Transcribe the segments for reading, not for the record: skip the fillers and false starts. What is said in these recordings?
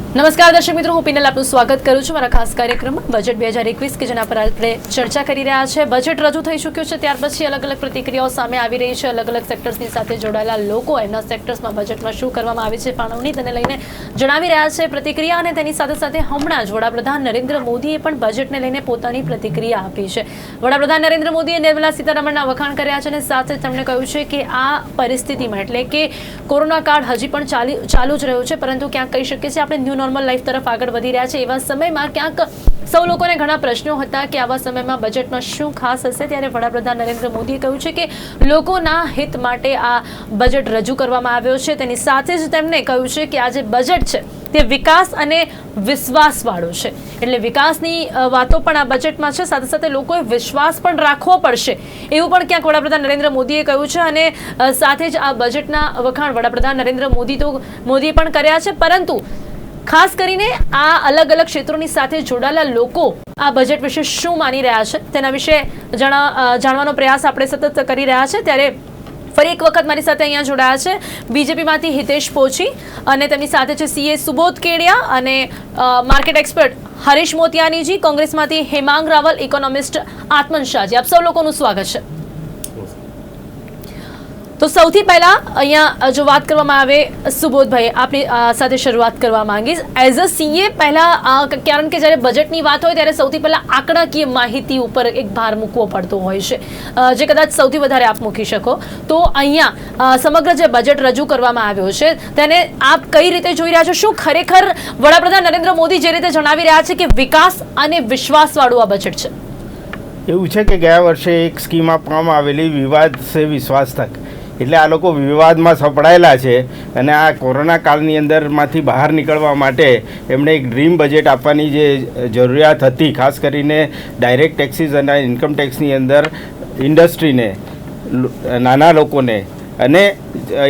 નમસ્કાર દર્શક મિત્રો, હું પિનલ આપનું સ્વાગત કરું છું મારા ખાસ કાર્યક્રમમાં બજેટ 2021 કે જેના પર આપણે ચર્ચા કરી રહ્યા છે. બજેટ રજૂ થઈ ચૂક્યું છે, ત્યાર પછી અલગ અલગ પ્રતિક્રિયાઓ સામે આવી રહી છે. અલગ અલગ સેક્ટર્સની સાથે જોડાયેલા લોકો એમના સેક્ટર્સમાં બજેટમાં શું કરવામાં આવે છે ફાળવણી તેને લઈને જણાવી રહ્યા છે પ્રતિક્રિયા. અને તેની સાથે સાથે હમણાં જ વડાપ્રધાન નરેન્દ્ર મોદીએ પણ બજેટને લઈને પોતાની પ્રતિક્રિયા આપી છે. વડાપ્રધાન નરેન્દ્ર મોદીએ નિર્મલા સીતારમણના વખાણ કર્યા છે અને સાથે તેમણે કહ્યું છે કે આ પરિસ્થિતિમાં એટલે કે કોરોના કાળ હજી પણ ચાલુ જ રહ્યો છે, પરંતુ ક્યાંક કહી શકીએ છીએ આપણે નોર્મલ લાઈફ તરફ આગળ વધી રહ્યા છે. એવા સમયમાં ક્યાંક સૌ લોકોને ઘણા પ્રશ્નો હતા કે આવા સમયમાં બજેટમાં શું ખાસ હશે. ત્યારે વડાપ્રધાન નરેન્દ્ર મોદીએ કહ્યું છે કે લોકોના હિત માટે આ બજેટ રજૂ કરવામાં આવ્યો છે. તેની સાથે જ તેમણે કહ્યું છે કે આ જે બજેટ છે તે વિકાસ અને વિશ્વાસવાળું છે. એટલે વિકાસની વાતો પણ આ બજેટમાં છે, સાથે સાથે લોકોએ વિશ્વાસ પણ રાખવો પડશે એવું પણ ક્યાંક વડાપ્રધાન નરેન્દ્ર મોદીએ કહ્યું છે. અને સાથે જ આ બજેટના વખાણ વડાપ્રધાન નરેન્દ્ર મોદીએ પણ કર્યા છે, પરંતુ ખાસ કરીને આ અલગ અલગ ક્ષેત્રોની સાથે જોડાયેલા લોકો આ બજેટ વિશે શું માની રહ્યા છે તેના વિશે જાણવાનો પ્રયાસ આપણે સતત કરી રહ્યા છે. ત્યારે ફરી એક વખત મારી સાથે અહીંયા જોડાયા છે બીજેપીમાંથી હિતેશ પોચી, અને તેમની સાથે છે સીએ સુબોધ કેડિયા અને માર્કેટ એક્સપર્ટ હરીશ મોતિયાનીજી. કોંગ્રેસમાંથી હેમાંગ રાવલ, ઇકોનોમિસ્ટ આત્મન શાહજી. આપ સૌ લોકોનું સ્વાગત છે. તો સૌથી પહેલા અહીંયા જો વાત કરવામાં આવે, સુબોધભાઈ આપની સાથે શરૂઆત કરવા માંગીશ. એઝ અ સીએ પહેલા, કારણ કે જ્યારે બજેટની વાત હોય ત્યારે સૌથી પહેલા આંકડાકીય માહિતી ઉપર એક ભાર મૂકવો પડતો હોય છે, જે કદાચ સૌથી વધારે આપ મૂકી શકો. તો અહીંયા સમગ્ર જે બજેટ રજૂ કરવામાં આવ્યો છે તેને આપ કઈ રીતે જોઈ રહ્યા છો? શું ખરેખર વડાપ્રધાન નરેન્દ્ર મોદી જે રીતે જણાવી રહ્યા છે કે વિકાસ અને વિશ્વાસવાળું આ બજેટ છે? એવું છે કે ગયા વર્ષે એક સ્કીમ આપવામાં આવેલી વિવાદ સે વિશ્વાસ તક, એટલે આ લોકો વિવાદમાં સપડાયેલા છે અને આ કોરોના કાળની અંદરમાંથી બહાર નીકળવા માટે એમણે એક ડ્રીમ બજેટ આપવાની જે જરૂરિયાત હતી, ખાસ કરીને ડાયરેક્ટ ટેક્સીસ અને ઇન્કમ ટેક્સની અંદર ઇન્ડસ્ટ્રીને, નાના લોકોને અને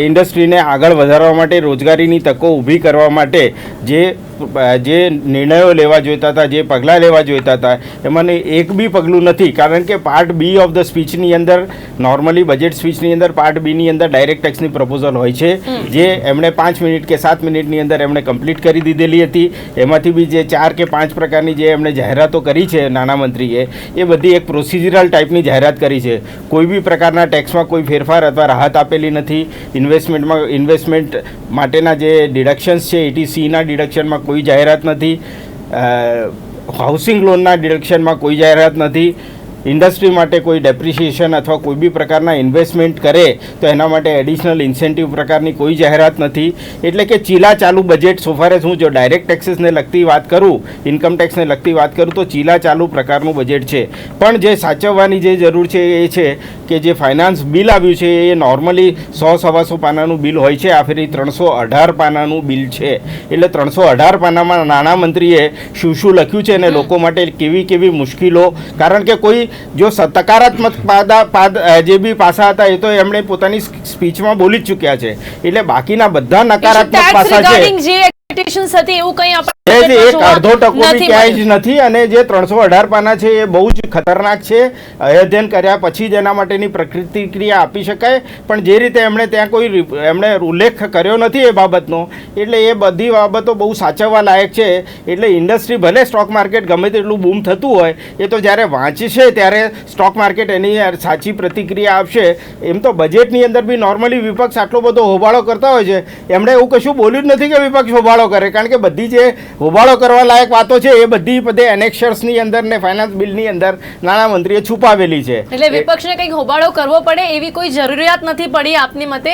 ઇન્ડસ્ટ્રીને આગળ વધારવા માટે, રોજગારીની તકો ઊભી કરવા માટે જે નિર્ણયો લેવા જોઈતા હતા, જે પગલાં લેવા જોઈતા હતા, એમાંને એક બી પગલું નથી. કારણ કે પાર્ટ બી ઓફ ધ સ્પીચની અંદર, નોર્મલી બજેટ સ્પીચની અંદર પાર્ટ બીની અંદર ડાયરેક્ટ ટેક્સની પ્રપોઝલ હોય છે, જે એમણે 5 મિનિટ કે 7 મિનિટની અંદર એમણે કમ્પ્લીટ કરી દીધેલી હતી. એમાંથી બી જે 4 કે 5 પ્રકારની જે એમણે જાહેરાતો કરી છે નાણામંત્રીએ, એ બધી એક પ્રોસિજરલ ટાઈપની જાહેરાત કરી છે. કોઈ બી પ્રકારના ટેક્સમાં કોઈ ફેરફાર અથવા રાહત આપેલી નથી. ઇન્વેસ્ટમેન્ટ માટેના જે ડિડક્શન્સ છે, ETCના ડિડક્શનમાં કોઈ જાહેરાત નથી. હાઉસિંગ લોનના ડિડક્શનમાં કોઈ જાહેરાત નથી. ઇન્ડસ્ટ્રી માટે કોઈ ડેપ્રિસિએશન અથવા કોઈ બી પ્રકારના ઇન્વેસ્ટમેન્ટ કરે તો એના માટે એડિશનલ ઇન્સેન્ટિવ પ્રકારની કોઈ જાહેરાત નથી. એટલે કે ચીલા ચાલુ બજેટ. સોફારે હું જો ડાયરેક્ટ ટેક્સીસને લગતી વાત કરું, ઇન્કમ ટેક્સને લગતી વાત કરું, તો ચીલા ચાલુ પ્રકારનું બજેટ છે. પણ જે સાચવવાની જે જરૂર છે એ છે કે જે ફાઇનાન્સ બિલ આવ્યું છે એ નોર્મલી 100-125 પાનાનું બિલ હોય છે. આ ફેરી 318 પાનાનું બિલ છે. એટલે 318 પાનામાં નાણામંત્રીએ શું શું લખ્યું છે અને લોકો માટે કેવી કેવી મુશ્કેલો, કારણ કે કોઈ જો સકારાત્મક જે બી પાસા હતા એ તો એમણે પોતાની સ્પીચમાં બોલી જ ચૂક્યા છે. એટલે બાકીના બધા નકારાત્મક પાસા છે એવું કંઈ એક અડધો ટકો બી ક્યાંય જ નથી. અને જે 318 પાના છે એ બહુ જ ખતરનાક છે. અધ્યયન કર્યા પછી જ એના માટેની પ્રતિક્રિયા આપી શકાય. પણ જે રીતે એમણે ત્યાં કોઈ એમણે ઉલ્લેખ કર્યો નથી એ બાબતનો, એટલે એ બધી બાબતો બહુ સાચવવા લાયક છે. એટલે ઇન્ડસ્ટ્રી ભલે સ્ટોક માર્કેટ ગમે તેટલું બૂમ થતું હોય, એ તો જ્યારે વાંચશે ત્યારે સ્ટોક માર્કેટ એની સાચી પ્રતિક્રિયા આપશે. એમ તો બજેટની અંદર બી નોર્મલી વિપક્ષ આટલો બધો હોબાળો કરતા હોય છે, એમણે એવું કશું બોલ્યું જ નથી કે વિપક્ષ હોબાળો કરે. કારણ કે બધી જે હોબાળો કરવા લાયક વાતો છે એ બધી એનેક્શર્સની અંદર ને ફાઇનાન્સ બિલની અંદર નાણામંત્રીએ છુપાવેલી છે. એટલે વિપક્ષને કંઈક હોબાળો કરવો પડે એવી કોઈ જરૂરિયાત નથી પડી આપની મતે?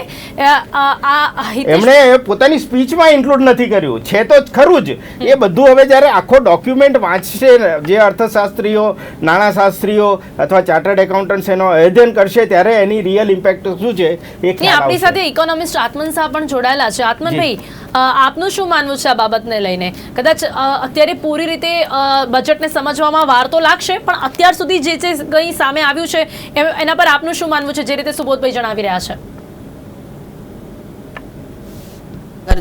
એમણે પોતાની સ્પીચમાં ઇન્ક્લુડ નથી કર્યું છે તો ખરું જ. એ બધું હવે જ્યારે આખો ડોક્યુમેન્ટ વાંચશે, જે અર્થશાસ્ત્રીઓ, નાણાશાસ્ત્રીઓ અથવા ચાર્ટર્ડ એકાઉન્ટન્ટ્સ એનો અધ્યયન કરશે, ત્યારે એની રિયલ ઇમ્પેક્ટ શું છે એ આપણી સાથે ઇકોનોમિસ્ટ આત્મન શાહ પણ જોડાયેલા છે. આત્મનભાઈ, આપનું શું માનવું છે આ બાબતને લઈને? કદાચ અત્યારે પૂરી રીતે બજેટને સમજવામાં વાર તો લાગશે, પણ અત્યાર સુધી જે કંઈ સામે આવ્યું છે એના પર આપનું શું માનવું છે, જે રીતે સુબોધભાઈ જણાવી રહ્યા છે?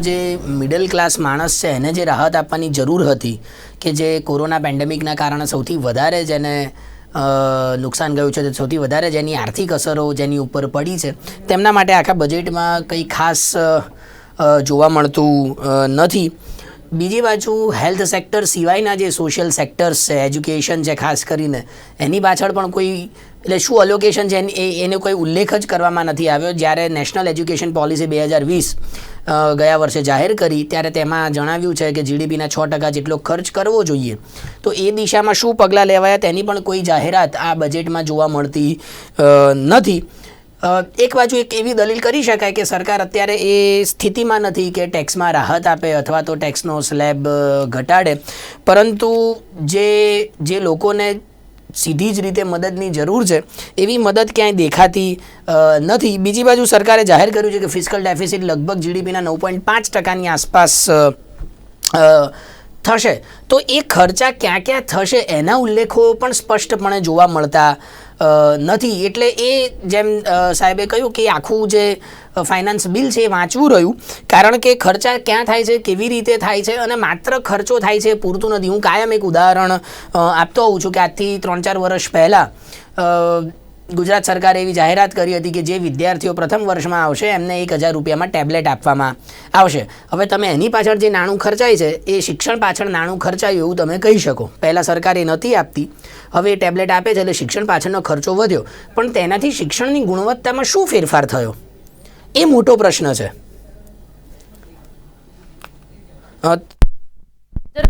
જે મિડલ ક્લાસ માણસ છે એને જે રાહત આપવાની જરૂર હતી, કે જે કોરોના પેન્ડેમિકના કારણે સૌથી વધારે જેને નુકસાન ગયું છે, સૌથી વધારે જેની આર્થિક અસરો જેની ઉપર પડી છે, તેમના માટે આખા બજેટમાં કંઈ ખાસ જોવા મળતું નથી. બીજી બાજુ હેલ્થ સેક્ટર સિવાયના જે સોશિયલ સેક્ટર્સ છે, એજ્યુકેશન છે ખાસ કરીને, એની પાછળ પણ કોઈ એટલે શું અલોકેશન છે એનો કોઈ ઉલ્લેખ જ કરવામાં નથી આવ્યો. જ્યારે નેશનલ એજ્યુકેશન પોલિસી 2020 ગયા વર્ષે જાહેર કરી ત્યારે તેમાં જણાવ્યું છે કે જીડીપીના 6% જેટલો ખર્ચ કરવો જોઈએ. તો એ દિશામાં શું પગલાં લેવાયા તેની પણ કોઈ જાહેરાત આ બજેટમાં જોવા મળતી નથી. એક બાજુ એક એવી દલીલ કરી શકાય કે સરકાર અત્યારે એ સ્થિતિમાં નથી કે ટેક્સમાં રાહત આપે અથવા તો ટેક્સનો સ્લેબ ઘટાડે, પરંતુ જે લોકોને સીધી જ રીતે મદદની જરૂર છે એવી મદદ ક્યાંય દેખાતી નથી. બીજી બાજુ સરકારે જાહેર કર્યું છે કે ફિસ્કલ ડેફિસિટ લગભગ જીડીપીના 9.5%ની આસપાસ થશે. તો એ ખર્ચા ક્યાં ક્યાં થશે એના ઉલ્લેખો પણ સ્પષ્ટપણે જોવા મળતા નથી. એટલે એ જેમ સાહેબે કહ્યું કે આખું જે ફાઇનાન્સ બિલ છે એ વાંચવું રહ્યું, કારણ કે ખર્ચા ક્યાં થાય છે, કેવી રીતે થાય છે અને માત્ર ખર્ચો થાય છે પૂરતું નથી. હું કાયમ એક ઉદાહરણ આપતો હોઉં છું કે આજથી 3-4 વર્ષ પહેલાં ગુજરાત સરકારે એવી જાહેરાત કરી હતી કે જે વિદ્યાર્થીઓ પ્રથમ વર્ષમાં આવશે એમને 1000 રૂપિયામાં ટેબ્લેટ આપવામાં આવશે. હવે તમે એની પાછળ જે નાણું ખર્ચાય છે એ શિક્ષણ પાછળ નાણું ખર્ચાયું એવું તમે કહી શકો. પહેલાં સરકાર એ નથી આપતી, હવે એ ટેબ્લેટ આપે છે એટલે શિક્ષણ પાછળનો ખર્ચો વધ્યો, પણ તેનાથી શિક્ષણની ગુણવત્તામાં શું ફેરફાર થયો એ મોટો પ્રશ્ન છે.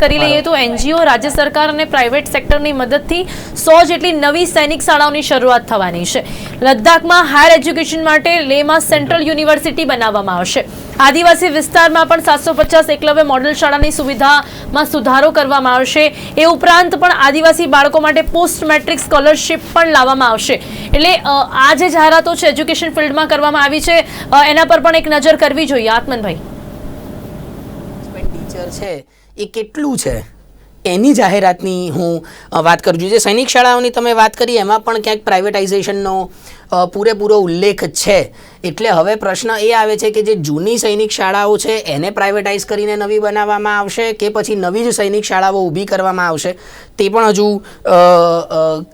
કરી લઈએ તો એનજીઓ, રાજ્ય સરકાર અને પ્રાઇવેટ સેક્ટરની મદદથી 100 જેટલી નવી સૈનિક શાળાઓની શરૂઆત થવાની છે. લદ્દાખમાં હાયર એજ્યુકેશન માટે લેહમાં સેન્ટ્રલ યુનિવર્સિટી બનાવવામાં આવશે. આદિવાસી વિસ્તારમાં પણ 750 એકલવ્ય મોડેલ શાળાની સુવિધામાં સુધારો કરવામાં આવશે. એ ઉપરાંત પણ આદિવાસી બાળકો માટે પોસ્ટ મેટ્રિક સ્કોલરશિપ પણ લાવવામાં આવશે. એટલે આ જે જાહેરાતો છે એજ્યુકેશન ફિલ્ડમાં કરવામાં આવી છે એના પર પણ એક નજર કરવી જોઈએ. આત્મનભાઈ, ટીચર છે એ કેટલું છે એની જાહેરાતની હું વાત કરું છું. જે સૈનિક શાળાઓની તમે વાત કરી એમાં પણ ક્યાંક પ્રાઇવેટાઇઝેશનનો પૂરેપૂરો ઉલ્લેખ છે. એટલે હવે પ્રશ્ન એ આવે છે કે જે જૂની સૈનિક શાળાઓ છે એને પ્રાઇવેટાઇઝ કરીને નવી બનાવવામાં આવશે કે પછી નવી જ સૈનિક શાળાઓ ઊભી કરવામાં આવશે તે પણ હજુ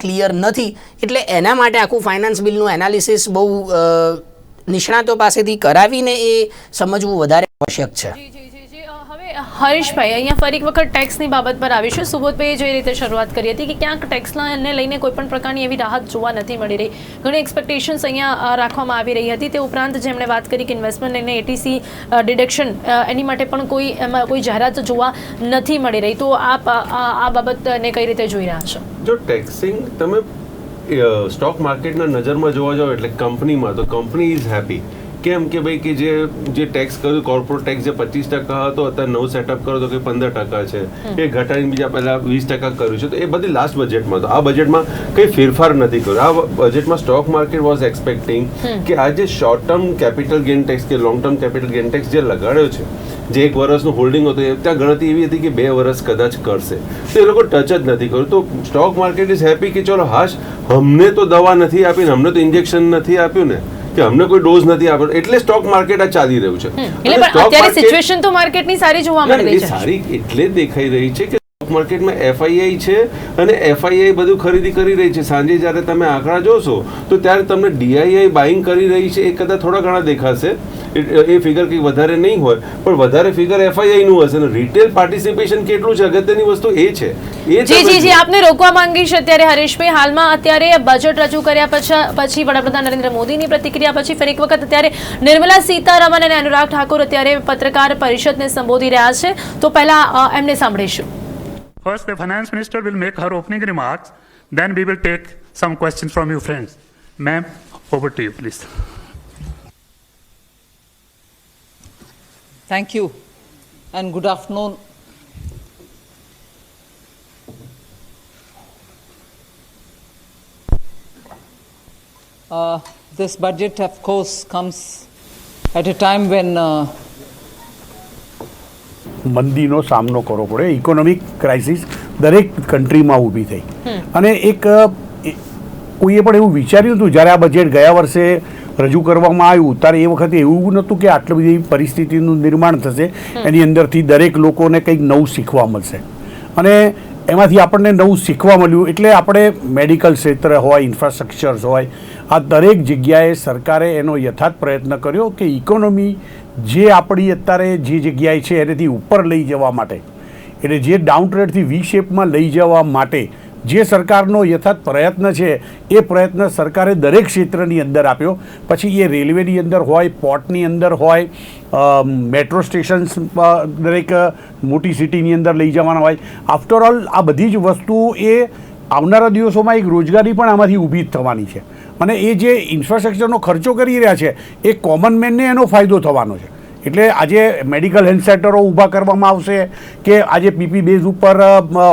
ક્લિયર નથી. એટલે એના માટે આખું ફાઇનાન્સ બિલનું એનાલિસિસ બહુ નિષ્ણાતો પાસેથી કરાવીને એ સમજવું વધારે આવશ્યક છે. હરીશભાઈ, અહીંયા ફરી એક વખત ટેક્સની બાબત પર આવીશું. સુબોધભાઈએ જે રીતે શરૂઆત કરી હતી કે ક્યાંક ટેક્સને લઈને કોઈ પણ પ્રકારની એવી રાહત જોવા નથી મળી રહી, ઘણી એક્સપેક્ટેશન્સ અહીંયા રાખવામાં આવી રહી હતી. તે ઉપરાંત જેમણે વાત કરી કે ઇન્વેસ્ટમેન્ટ અને એટીસી ડિડક્શન એની માટે પણ એમાં કોઈ જાહેરાત જોવા નથી મળી રહી. તો આપ આ બાબતને કઈ રીતે જોઈ રહ્યા છો? જો ટેક્સિંગ તમે સ્ટોક માર્કેટના નજરમાં જોવા જાઓ એટલે કંપનીમાં તો કંપની ઇઝ હેપી. કેમ કે ભાઈ કે જે ટેક્સ કર્યું કોર્પોરેટ ટેક્સ જે 25% હતો અત્યારે નવું સેટઅપ કરો તો કે 15% છે, એ ઘટાડીને બીજા પહેલા 20% કર્યું છે. તો એ બધી લાસ્ટ બજેટમાં તો આ બજેટમાં કંઈ ફેરફાર નથી કર્યો. આ બજેટમાં સ્ટોક માર્કેટ વોઝ એક્સપેક્ટિંગ કે આ જે short term capital gain tax કે long term capital gain tax જે લગાડ્યો છે, જે 1 વર્ષનું હોલ્ડિંગ હતું ત્યાં ગણતરી એવી હતી કે 2 વર્ષ કદાચ કરશે, તો એ લોકો ટચ જ નથી કર્યું. તો સ્ટોક માર્કેટ ઇઝ હેપી કે ચલો હાશ, અમને તો દવા નથી આપી ને અમને તો ઇન્જેક્શન નથી આપ્યું ને કે અમને કોઈ ડોઝ નથી આપ્યો, એટલે સ્ટોક માર્કેટ આ ચાલી રહ્યું છે. અત્યારે સિચ્યુએશન તો માર્કેટની સારી જોવા મળી રહી છે. સારી એટલે દેખાઈ રહી છે કે સ્ટોક માર્કેટમાં એફઆઈઆઈ છે અને એફઆઈઆઈ બધું ખરીદી કરી રહી છે. સાંજે જ્યારે તમે આંકડા જોશો તો ત્યારે તમને ડીઆઈઆઈ બાઇંગ કરી રહી છે. એ કદાચ થોડા ઘણા દેખાશે, એ ફિગર કંઈ વધારે નહીં હોય, પણ વધારે ફિગર એફઆઈઆઈ નું હશે. અને રિટેલ પાર્ટિસિપેશન કેટલું છે અગત્યની વસ્તુ એ છે. જી આપને રોકવા માંગીશ અત્યારે હરીશભાઈ. હાલમાં અત્યારે બજેટ રજૂ કર્યા પછી વડાપ્રધાન નરેન્દ્ર મોદીની પ્રતિક્રિયા પછી ફરી એક વખત અત્યારે નિર્મલા સીતારામન અને અનુરાગ ઠાકુર અત્યારે પત્રકાર પરિષદને સંબોધી રહ્યા છે. તો પહેલા એમને સાંભળીશું. First, the finance minister will make her opening remarks. Then we will take some questions from you, friends. Ma'am, over to you, please. Thank you and good afternoon. This budget, of course, comes at a time when મંદીનો સામનો કરવો પડે. Economic crisis દરેક કન્ટ્રીમાં ઊભી થઈ અને કોઈએ પણ એવું વિચાર્યું હતું જ્યારે આ બજેટ ગયા વર્ષે રજૂ કરવામાં આવ્યું ત્યારે એ વખતે એવું નહોતું કે આટલી બધી પરિસ્થિતિનું નિર્માણ થશે, એની અંદરથી દરેક લોકોને કંઈક નવું શીખવા મળશે અને એમાંથી આપણને નવું શીખવા મળ્યું. એટલે આપણે મેડિકલ ક્ષેત્ર હોય, ઇન્ફ્રાસ્ટ્રક્ચર્સ હોય, આ દરેક જગ્યાએ સરકારે એનો યથાર્થ પ્રયત્ન કર્યો કે ઇકોનોમી જે આપણી અત્યારે જે જગ્યાએ છે એનાથી ઉપર લઈ જવા માટે, એટલે જે ડાઉન ટ્રેડથી વી શેપમાં લઈ જવા માટે જે સરકારનો યથાર્થ પ્રયત્ન છે એ પ્રયત્ન સરકારે દરેક ક્ષેત્રની અંદર આપ્યો. પછી એ રેલવેની અંદર હોય, પોર્ટની અંદર હોય, મેટ્રો સ્ટેશન્સ દરેક મોટી સિટીની અંદર લઈ જવાના હોય. આફ્ટર ઓલ આ બધી જ વસ્તુ એ આવનારા દિવસોમાં એક રોજગારી પણ આમાંથી ઊભી જ થવાની છે. અને એ જે ઇન્ફ્રાસ્ટ્રક્ચરનો ખર્ચો કરી રહ્યા છે એ કોમન મેનને એનો ફાયદો થવાનો છે. એટલે આજે મેડિકલ હેલ્થ સેન્ટરો ઊભા કરવામાં આવશે, કે આજે પીપી બેઝ ઉપર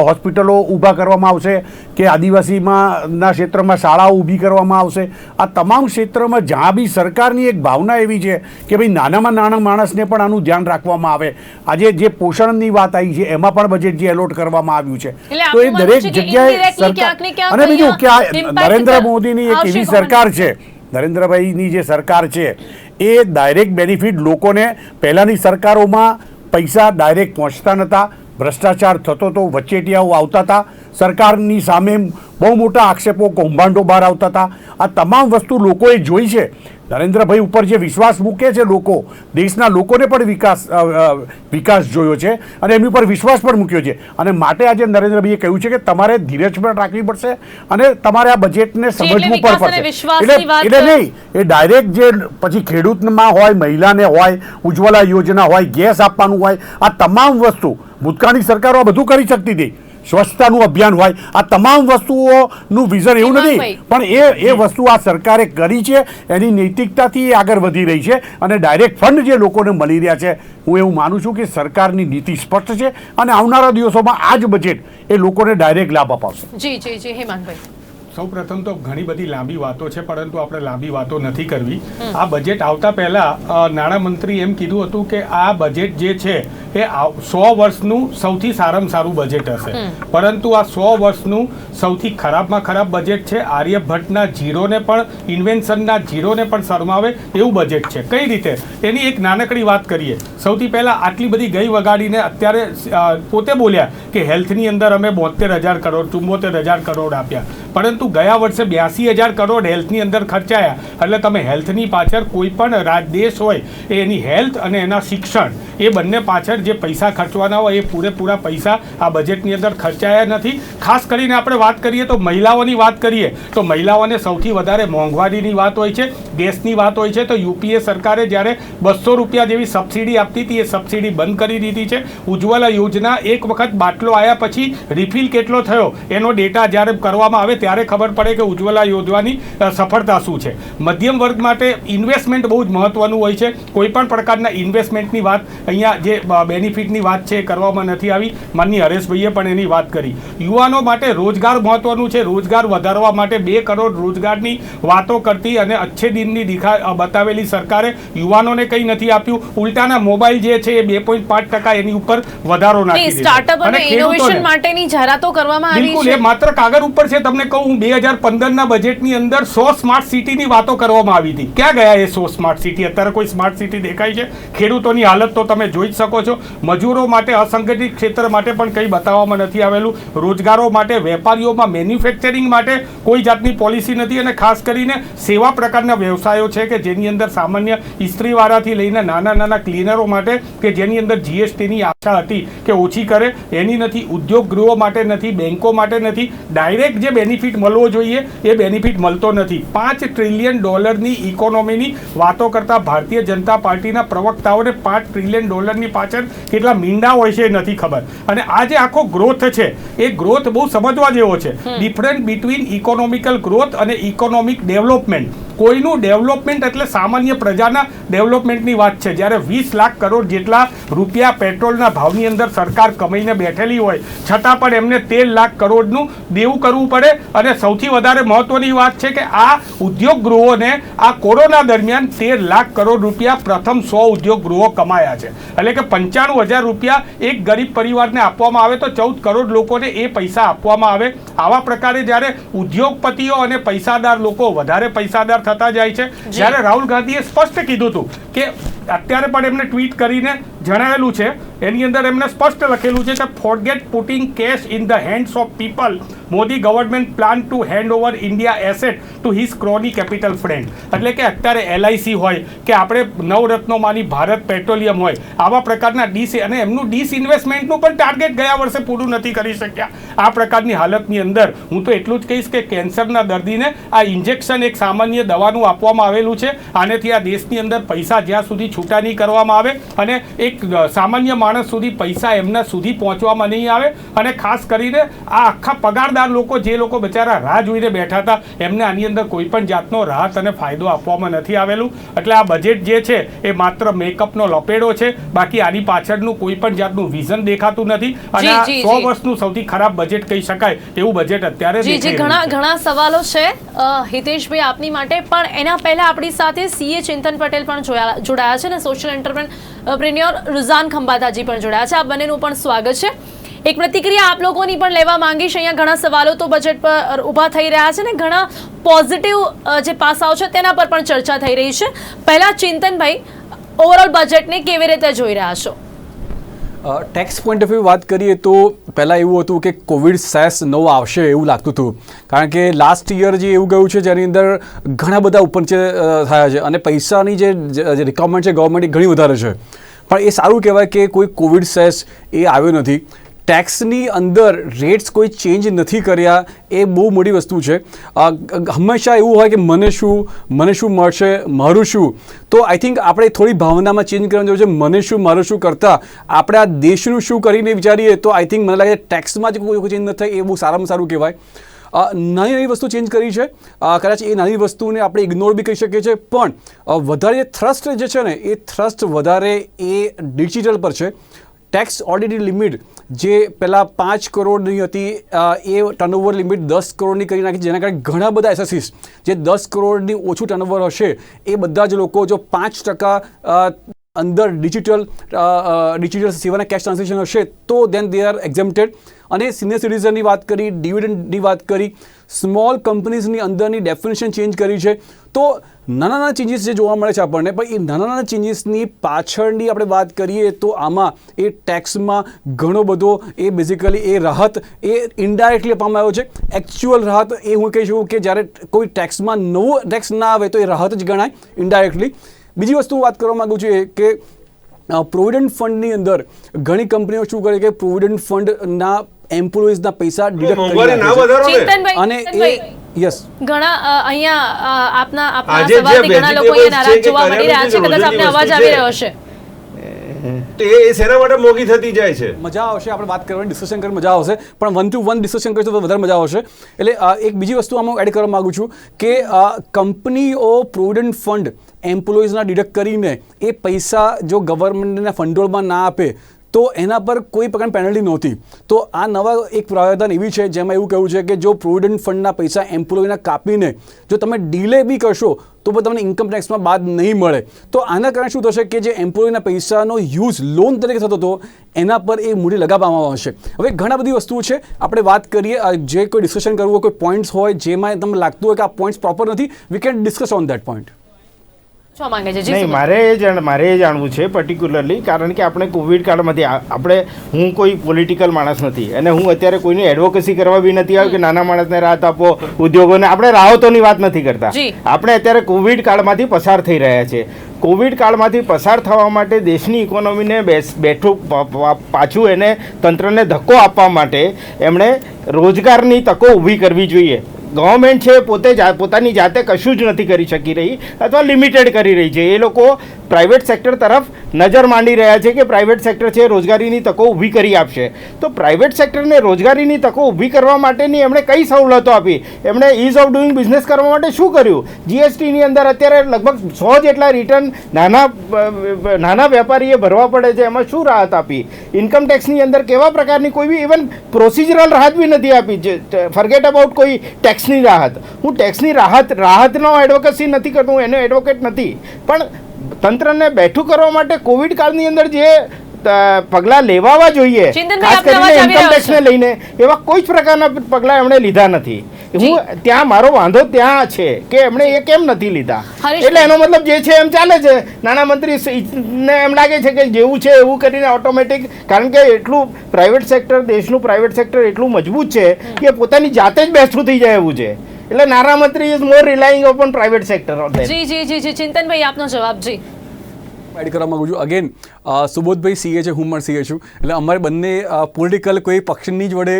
હોસ્પિટલો ઊભા કરવામાં આવશે, કે આદિવાસીના ક્ષેત્રમાં શાળાઓ ઊભી કરવામાં આવશે. આ તમામ ક્ષેત્રમાં જ્યાં બી સરકારની એક ભાવના એવી છે કે ભાઈ નાનામાં નાના માણસને પણ આનું ધ્યાન રાખવામાં આવે. આજે જે પોષણની વાત આવી છે એમાં પણ બજેટ જે એલોટ કરવામાં આવ્યું છે, તો એ દરેક જગ્યાએ સરકાર. અને બીજું કે આ નરેન્દ્ર મોદીની એક એવી સરકાર છે, નરેન્દ્રભાઈની જે સરકાર છે એ ડાયરેક્ટ બેનિફિટ લોકોને, પહેલાંની સરકારોમાં પૈસા ડાયરેક્ટ પહોંચતા નહોતા, ભ્રષ્ટાચાર થતો હતો, વચેટિયાઓ આવતા હતા, સરકારની સામે બહુ મોટા આક્ષેપો, કૌભાંડો બહાર આવતા હતા. આ તમામ વસ્તુ લોકોએ જોઈ છે. નરેન્દ્રભાઈ ઉપર જે વિશ્વાસ મૂકે છે લોકો, દેશના લોકોને પણ વિકાસ જોયો છે અને એમની ઉપર વિશ્વાસ પણ મૂક્યો છે. અને માટે આજે નરેન્દ્રભાઈએ કહ્યું છે કે તમારે ધીરજ પણ રાખવી પડશે અને તમારે આ બજેટને સમજવું પણ પડશે. એટલે નહીં, એ ડાયરેક્ટ જે પછી ખેડૂતમાં હોય, મહિલાને હોય, ઉજ્જવલા યોજના હોય, ગેસ આપવાનું હોય, આ તમામ વસ્તુ ભૂતકાળની સરકારો આ બધું કરી શકતી હતી. સ્વચ્છતાનું અભિયાન હોય, આ તમામ વસ્તુઓનું વિઝન એવું નથી, પણ એ વસ્તુ આ સરકારે કરી છે. એની નૈતિકતાથી એ આગળ વધી રહી છે અને ડાયરેક્ટ ફંડ જે લોકોને મળી રહ્યા છે, હું એવું માનું છું કે સરકારની નીતિ સ્પષ્ટ છે અને આવનારા દિવસોમાં આ જ બજેટ એ લોકોને ડાયરેક્ટ લાભ અપાવશે. જી જી જી હેમાંગભાઈ. સૌ પ્રથમ તો ઘણી બધી લાંબી વાતો છે, પરંતુ આપણે લાંબી વાતો નથી કરવી. આ બજેટ આવતા પહેલા નાણામંત્રી એમ કીધું હતું કે આ બજેટ જે છે એ 100 વર્ષનું સૌથી સારામાં સારું બજેટ હશે, પરંતુ આ 100 વર્ષનું સૌથી ખરાબમાં ખરાબ બજેટ છે. આર્યભટ્ટના ઝીરોને પણ, ઇન્વેન્શનના ઝીરોને પણ શરમાવે એવું બજેટ છે. કઈ રીતે? એની એક નાનકડી વાત કરીએ. સૌથી પહેલાં આટલી બધી ગઈ વગાડીને અત્યારે પોતે બોલ્યા કે હેલ્થની અંદર અમે 72,000 કરોડ 74,000 કરોડ આપ્યા, પરંતુ ગયા વર્ષે 82,000 કરોડ હેલ્થની અંદર ખર્ચાયા. એટલે તમે હેલ્થની પાછળ કોઈ પણ દેશ હોય એની હેલ્થ અને એના શિક્ષણ એ બંને પાછળ જે પૈસા ખર્ચવાના હોય એ પૂરેપૂરા પૈસા આ બજેટની અંદર ખર્ચાયા નથી. ખાસ કરીને આપણે વાત કરીએ તો મહિલાઓની વાત કરીએ તો મહિલાઓને સૌથી વધારે મોંઘવારીની વાત હોય છે, ગેસની વાત હોય છે. તો યુપીએ સરકારે જ્યારે 200 રૂપિયા જેવી સબસિડી આપતી હતી એ સબસિડી બંધ કરી દીધી છે. ઉજ્જવલા યોજના એક વખત બાટલો આવ્યા પછી રિફિલ કેટલો થયો એનો ડેટા જ્યારે કરવામાં આવે ત્યારે ખબર પડે કે ઉજ્જવલા યોજવાની સફળતા શું છે. મધ્યમ વર્ગ માટે ઇન્વેસ્ટમેન્ટ બહુ જ મહત્વનું હોય છે. કોઈ પણ પ્રકારના ઇન્વેસ્ટમેન્ટની વાત અહીંયા જે બેનિફિટની વાત છે એ કરવામાં નથી આવી. માનની હરેશભાઈએ પણ એની વાત કરી. યુવાનો માટે રોજગાર મહત્વનું છે. રોજગાર વધારવા માટે 2 કરોડ રોજગારની વાતો કરતી અને અચ્છે દિનની બતાવેલી સરકારે યુવાનોને કંઈ નથી આપ્યું. ઉલટાના મોબાઈલ જે છે એ 2.5% એની ઉપર વધારો નાખી દીધો. સ્ટાર્ટઅપ અને ઇનોવેશન માટેની જાહેરાતો કરવામાં આવી છે. બિલકુલ, એ માત્ર કાગળ ઉપર છે. તમને કહું 2015ના બજેટની અંદર 100 સ્માર્ટ સિટીની વાતો કરવામાં આવી હતી. ક્યાં ગયા એ 100 સ્માર્ટ સિટી? અત્યારે કોઈ સ્માર્ટ સિટી દેખાય છે? ખેડૂતોની હાલત તો તમે જોઈ જ શકો છો. મજૂરો માટે, અસંગઠિત ક્ષેત્ર માટે પણ કંઈ બતાવવામાં નથી આવેલું. રોજગારો માટે, વેપારીઓમાં, મેન્યુફેક્ચરિંગ માટે કોઈ જાતની પોલિસી નથી. અને ખાસ કરીને સેવા પ્રકારના વ્યવસાયો છે કે જેની અંદર સામાન્ય ઇસ્ત્રીવાળાથી લઈને નાના નાના ક્લીનરો માટે કે જેની અંદર જીએસટીની આશા હતી કે ઓછી કરે, એની નથી. ઉદ્યોગ ગૃહો માટે નથી, બેન્કો માટે નથી. ડાયરેક્ટ જે બેનિફિટ મળવો જોઈએ એ બેનિફિટ મળતો નથી. $5 ટ્રિલિયન ઇકોનોમીની વાતો કરતા ભારતીય જનતા પાર્ટીના પ્રવક્તાઓને $5 ટ્રિલિયન પાછળ કેટલા મીંડા હોય છે એ નથી ખબર. અને આ જે આખો ગ્રોથ છે એ ગ્રોથ બહુ સમજવા જેવો છે. ડિફરન્ટ બિટવીન ઇકોનોમિકલ ગ્રોથ અને ઇકોનોમિક ડેવલપમેન્ટ. કોઈનું ડેવલપમેન્ટ એટલે સામાન્ય પ્રજાના ડેવલપમેન્ટની વાત છે. જ્યારે 20 લાખ કરોડ જેટલા રૂપિયા પેટ્રોલના ભાવની અંદર સરકાર કમાઈને બેઠેલી હોય છતાં પણ એમને 13 લાખ કરોડનું દેવું કરવું પડે. અને સૌથી વધારે મહત્વની વાત છે કે આ ઉદ્યોગ ગૃહોને આ કોરોના દરમિયાન 13 લાખ કરોડ રૂપિયા પ્રથમ 100 ઉદ્યોગ ગૃહો કમાયા છે. એટલે કે 95,000 રૂપિયા એક ગરીબ પરિવારને આપવામાં આવે તો 14 કરોડ લોકોને એ પૈસા આપવામાં આવે. આવા પ્રકારે જ્યારે ઉદ્યોગપતિઓ અને પૈસાદાર લોકો વધારે પૈસાદાર થતા જાય છે. જ્યારે રાહુલ ગાંધીએ સ્પષ્ટ કીધું હતું કે અત્યારે પણ એમને ટ્વીટ કરીને જણાવેલું છે એની અંદર એમને સ્પષ્ટ લખેલું છે કે forget putting cash in the hands of people, Modi government plan to hand over India asset to his crony capital friend. એટલે કે અત્યારે LIC હોય કે આપણે નવરત્નોમાંની ભારત પેટ્રોલિયમ હોય, આવા પ્રકારના અને એમનું ડિસઇન્વેસ્ટમેન્ટનું પણ ટાર્ગેટ ગયા વર્ષે પૂરું નથી કરી શક્યા. આ પ્રકારની હાલતની અંદર હું તો એટલું જ કહીશ કે કેન્સરના દર્દીને આ ઇન્જેક્શન એક સામાન્ય દવાનું આપવામાં આવેલું છે. આનેથી આ દેશની અંદર પૈસા જ્યાં સુધી છૂટા નહીં કરવામાં આવે અને એક સામાન્ય માણસ સુધી પૈસા એમના સુધી પહોંચવામાં નહીં આવે, અને ખાસ કરીને આ આખા પગારદાર લોકો, જે લોકો બચારા રાહ જોઈને બેઠા હતા, એમને આની અંદર કોઈ પણ જાતનો રાહત અને ફાયદો આપવામાં નથી આવેલું. એટલે આ બજેટ જે છે એ માત્ર મેકઅપનો લપેડો છે, બાકી આની પાછળનું કોઈ પણ જાતનું વિઝન દેખાતું નથી. અને આ 100 વર્ષનું સૌથી ખરાબ બજેટ કહી શકાય એવું બજેટ અત્યારે દેખાઈ રહ્યું છે. ઘણા સવાલો છે હિતેશભાઈ આપની માટે, પણ એના પહેલા આપણી સાથે CA ચિંતન પટેલ પણ જોડાયા છે અને સોશિયલ એન્ટરપ્રેન્યોર રુઝાન ખંભાતાજી પણ જોડાયા છે. આ બંનેનું પણ સ્વાગત છે. એક પ્રતિક્રિયા આપ લોકોની પણ લેવા માંગીશ. અહીંયા ઘણા સવાલો તો બજેટ પર ઊભા થઈ રહ્યા છે ને ઘણા પોઝિટિવ જે પાસાઓ છે તેના પર પણ ચર્ચા થઈ રહી છે. પહેલા ચિંતનભાઈ, ઓવરઓલ બજેટને કેવી રીતે જોઈ રહ્યા છો? ટેક્સ પોઈન્ટ ઓફ વ્યૂ વાત કરીએ તો પહેલાં એવું હતું કે કોવિડ સેસ નવો આવશે એવું લાગતું હતું, કારણ કે લાસ્ટ યર જે એવું ગયું છે જેની અંદર ઘણા બધા ઉપરચે થયા છે અને પૈસાની જે રિક્વાયરમેન્ટ છે ગવર્મેન્ટની ઘણી વધારે છે. પણ એ સારું કહેવાય કે કોઈ કોવિડ સેસ એ આવ્યો નથી. ટેક્સની અંદર રેટ્સ કોઈ ચેન્જ નથી કર્યા, એ બહુ મોટી વસ્તુ છે. હંમેશા એવું હોય કે મને શું મળશે, મારું શું. તો આઈ થિંક આપણે થોડી ભાવનામાં ચેન્જ કરવાની જરૂર છે. મને શું, મારું શું કરતાં આપણે આ દેશનું શું કરીને વિચારીએ તો આઈ થિંક મને લાગે ટેક્સમાં જ કોઈ ચેન્જ ન થાય એ બહુ સારામાં સારું કહેવાય. નાની નાની વસ્તુ ચેન્જ કરી છે, કદાચ એ નાની વસ્તુને આપણે ઇગ્નોર બી કરી શકીએ છીએ, પણ વધારે થ્રસ્ટ જે છે ને એ થ્રસ્ટ વધારે એ ડિજિટલ પર છે. ટેક્સ ઓડિટ લિમિટ જે પહેલાં 5 કરોડની હતી એ ટર્નઓવર લિમિટ 10 કરોડની કરી નાખી, જેના કારણે ઘણા બધા SSCs જે 10 કરોડની ઓછું ટર્નઓવર હશે એ બધા જ લોકો જો 5% અંદર ડિજિટલ સિવાયના કેશ ટ્રાન્ઝેક્શન હશે તો દેન દે આર એક્ઝેમ્પ્ટેડ. અને સિનિયર સિટીઝનની વાત કરી, ડિવિડન્ડની વાત કરી, સ્મોલ કંપનીઝની અંદરની ડેફિનેશન ચેન્જ કરી છે. તો નાના નાના ચેન્જીસ જે જોવા મળે છે આપણને, પણ એ નાના નાના ચેન્જીસની પાછળની આપણે વાત કરીએ તો આમાં એ ટેક્સમાં ઘણો બધો એ બેઝિકલી એ રાહત એ ઇનડાયરેક્ટલી આપવામાં આવ્યો છે. એકચ્યુઅલ રાહત એ હું કહી શકું કે જ્યારે કોઈ ટેક્સમાં નવો ટેક્સ ના આવે તો એ રાહત જ ગણાય ઇનડાયરેક્ટલી. બીજી વસ્તુ વાત કરવા માગું છું કે પ્રોવિડન્ટ ફંડની અંદર ઘણી કંપનીઓ શું કરે કે પ્રોવિડન્ટ ફંડના એમ્પ્લોઈઝના પૈસા ડિડક્ટ કરી અને એ યસ ઘણા અહીંયા આપના સવાલથી ઘણા લોકો અહીંયા નારાજ જોવા મળી રહ્યા છે. કદાચ આપને અવાજ આવી રહ્યો છે. એ શેના માટે મોંઘી થતી જાય છે? મજા આવશે આપણે વાત કરવાની, ડિસ્કશન કરવાની મજા આવશે, પણ 1 to 1 ડિસ્કશન કરીશું તો વધારે મજા આવશે. એટલે એક બીજી વસ્તુ આમાં એડ કરવા માગું છું કે કંપનીઓ પ્રોવિડન્ટ ફંડ એમ્પ્લોઈઝના ડિડક્ટ કરીને એ પૈસા જો ગવર્મેન્ટના ફંડોળમાં ના આપે તો એના પર કોઈ પ્રકારની પેનલ્ટી નહોતી. તો આ નવા એક પ્રાવધાન એવી છે જેમાં એવું કહ્યું છે કે જો પ્રોવિડન્ટ ફંડના પૈસા એમ્પ્લોયના કાપીને જો તમે ડીલે બી કરશો તો પણ તમને ઇન્કમ ટેક્સમાં બાદ નહીં મળે. તો આના કારણે શું થશે કે જે એમ્પ્લોયના પૈસાનો યુઝ લોન તરીકે થતો હતો એના પર એ મૂડી લગાવવામાં આવશે. હવે ઘણા બધી વસ્તુઓ છે, આપણે વાત કરીએ, જે કોઈ ડિસ્કશન કરવું હોય, કોઈ પોઈન્ટ્સ હોય જેમાં તમને લાગતું હોય કે આ પોઈન્ટ્સ પ્રોપર નથી, we can discuss on that point. નહીં, મારે એ જાણવું છે પર્ટિક્યુલરલી, કારણ કે આપણે કોવિડ કાળમાંથી હું કોઈ પોલિટિકલ માણસ નથી અને હું અત્યારે કોઈની એડવોકેસી કરવા બી નથી આવ્યો કે નાના માણસને રાહત આપો, ઉદ્યોગોને. આપણે રાહતોની વાત નથી કરતા, આપણે અત્યારે કોવિડ કાળમાંથી પસાર થઈ રહ્યા છે. કોવિડ કાળમાંથી પસાર થવા માટે દેશની ઇકોનોમીને પાછું એને તંત્રને ધક્કો આપવા માટે એમણે રોજગારની તકો ઊભી કરવી જોઈએ. ગવર્મેન્ટ છે પોતાની જાતે કશું જ નથી કરી શકી રહી અથવા લિમિટેડ કરી રહી છે. એ લોકો પ્રાઇવેટ સેક્ટર તરફ નજર માંડી રહ્યા છે કે પ્રાઇવેટ સેક્ટર છે રોજગારીની તકો ઊભી કરી આપશે. તો પ્રાઇવેટ સેક્ટરને રોજગારીની તકો ઊભી કરવા માટેની એમણે કઈ સવલતો આપી? એમણે ઇઝ ઓફ ડુઈંગ બિઝનેસ કરવા માટે શું કર્યું? GSTની અંદર અત્યારે લગભગ 100 જેટલા રિટર્ન નાના વેપારીએ ભરવા પડે છે, એમાં શું રાહત આપી? ઇન્કમ ટેક્સની અંદર કેવા પ્રકારની કોઈ બી ઇવન પ્રોસિજરલ રાહત બી નથી આપી. ફર્ગેટ અબાઉટ કોઈ ટેક્સની રાહત. હું ટેક્સની રાહતનો એડવોકેસી નથી કરતો, હું એનો એડવોકેટ નથી, પણ તંત્રને બેઠું કરવા માટે કોવિડ કાળની અંદર જે પગલાં લેવા જોઈએ ખાસ કરીને ઇન્કમ ટેક્સને લઈને એવા કોઈ જ પ્રકારના પગલાં એમણે લીધા નથી. હું ત્યાં મારો વાંધો ત્યાં છે કે એમણે એ કેમ નથી લીધા. હરીશ, એટલે એનો મતલબ જે છે એમ ચાલે છે. નાણામંત્રી ને એમ લાગે છે કે જેવું છે એવું કરીને ઓટોમેટિક, કારણ કે એટલું પ્રાઇવેટ સેક્ટર, દેશનું પ્રાઇવેટ સેક્ટર એટલું મજબૂત છે કે પોતાની જાતે જ બેઠું થઈ જાય એવું છે. એટલે નાણામંત્રી is more relying open private sector. જી જી જી જી ચિંતનભાઈ આપનો જવાબ. જી એડ કરવા માંગુ છું. અગેન સુબોધભાઈ સીએ છે, હું પણ સીએ છું, એટલે અમારે બંને પોલિટિકલ કોઈ પક્ષની જ વડે